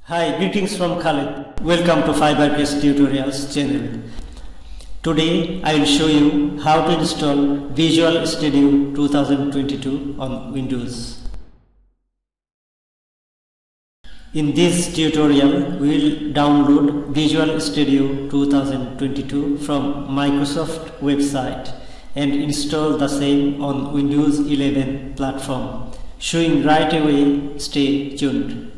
Hi, greetings from Khalid. Welcome to Fiber Crest Tutorials channel. Today I will show you how to install Visual Studio 2022 on Windows. In this tutorial, we will download Visual Studio 2022 from Microsoft website and install the same on Windows 11 platform. Showing right away, stay tuned.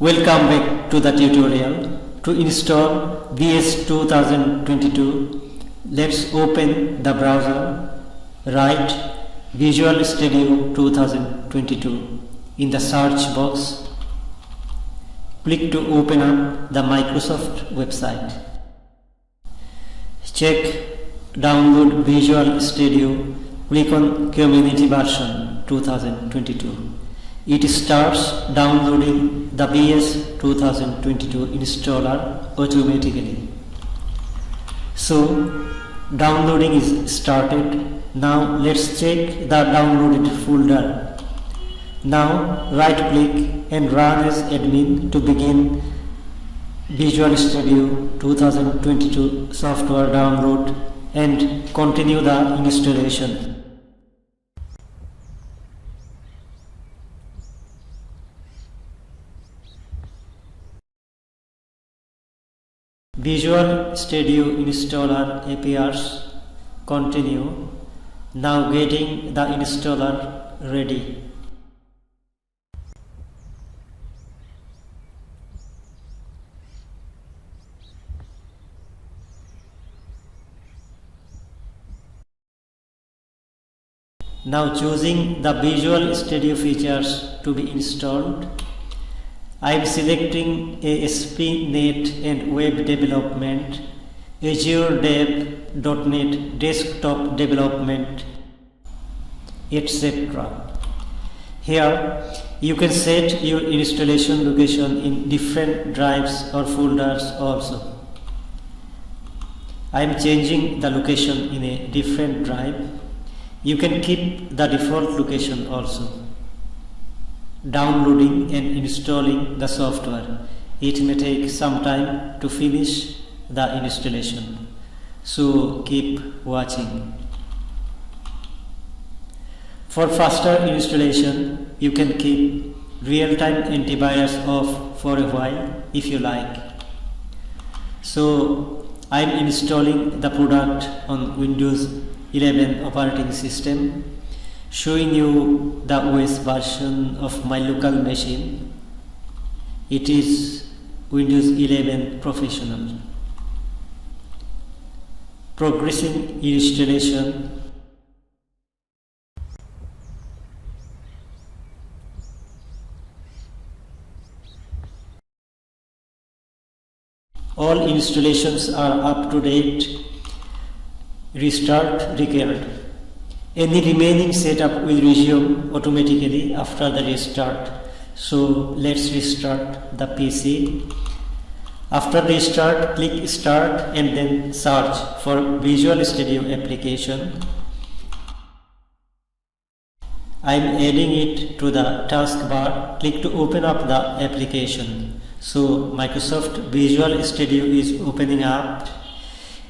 Welcome back to the tutorial. To install VS 2022, let's open the browser, write Visual Studio 2022 in the search box. Click to open up the Microsoft website. Check Download Visual Studio. Click on Community Version 2022. It starts downloading the VS 2022 installer automatically. So downloading is started. Now let's check the downloaded folder. Now right click and run as admin to begin Visual Studio 2022 software download and continue the installation. Visual Studio installer appears. Continue. Now getting the installer ready. Now choosing the Visual Studio features to be installed. I am selecting ASP.NET and Web Development, Azure Dev, .NET, Desktop Development, etc. Here you can set your installation location in different drives or folders also. I am changing the location in a different drive. You can keep the default location also. Downloading and installing the software. It may take some time to finish the installation, so keep watching. For faster installation, you can keep real-time antivirus off for a while if you like. So I am installing the product on Windows 11 operating system, showing you the OS version of my local machine. It is Windows 11 Professional. Progressing installation. All installations are up to date. Restart required. Any remaining setup will resume automatically after the restart. So let's restart the PC. After restart, click Start and then search for Visual Studio application. I am adding it to the taskbar. Click to open up the application. So Microsoft Visual Studio is opening up.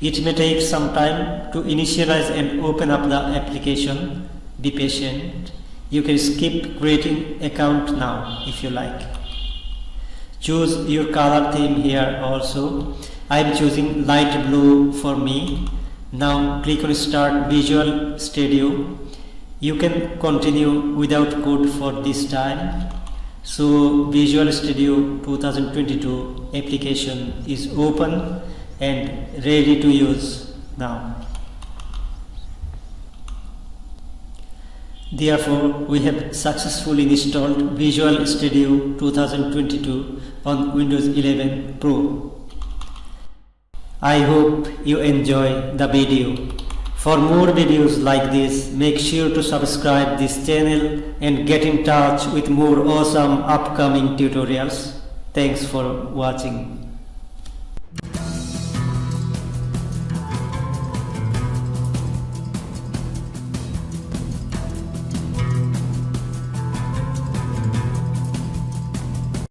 It may take some time to initialize and open up the application. Be patient. You can skip creating account now if you like. Choose your color theme here also. I am choosing light blue for me. Now click on Start Visual Studio. You can continue without code for this time. So Visual Studio 2022 application is open and ready to use now. Therefore, we have successfully installed Visual Studio 2022 on Windows 11 Pro. I hope you enjoy the video. For more videos like this, make sure to subscribe this channel and get in touch with more awesome upcoming tutorials. Thanks for watching.